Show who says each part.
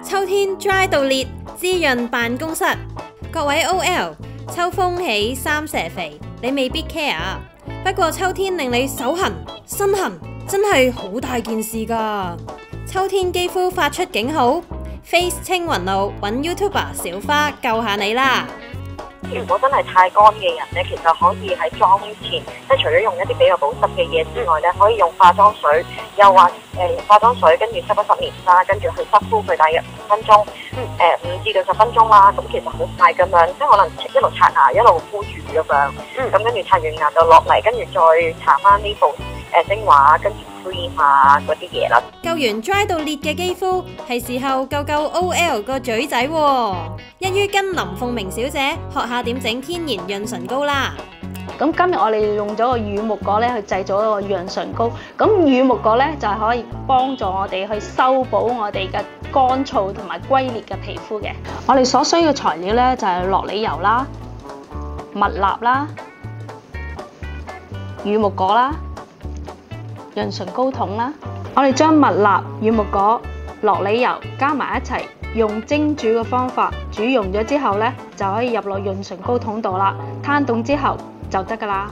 Speaker 1: 秋天 dry 到裂，滋潤辦公室。各位 OL， 秋風起三蛇肥，你未必 care。不過秋天令你手痕、身痕，真係好大件事㗎。秋天肌膚發出警號 ，Face 青雲路揾 YouTuber 小花救下你啦！
Speaker 2: 如果真係太乾嘅人咧，其實可以喺妝前，即係除咗用一啲比較保濕嘅嘢之外咧，可以用化妝水，又或化妝水跟住濕一濕面紗，跟住去濕敷佢大約5分鐘，5至到10分鐘啦。咁其實好快咁樣，即係可能一路刷牙一路敷住咁樣，咁跟住刷完牙就落嚟，跟住再搽翻呢部精華，跟住 cream 啊嗰啲嘢啦。
Speaker 1: 救完 dry 到裂嘅肌膚，係時候救 OL 個嘴仔喎。一於跟林鳳明小姐學下點整天然潤唇膏啦。
Speaker 3: 咁今日我哋用咗個乳木果咧去製造一個潤唇膏。咁乳木果咧就係可以幫助我哋去修補我哋嘅乾燥同埋龜裂嘅皮膚嘅。我哋所需嘅材料咧就係樂里油啦、蜜蠟啦、乳木果啦、潤唇膏筒啦。我哋將蜜蠟、乳木果、樂里油加埋一齊，用蒸煮嘅方法煮溶咗之後咧，就可以入落潤唇膏筒度啦。攤凍之後就得㗎啦。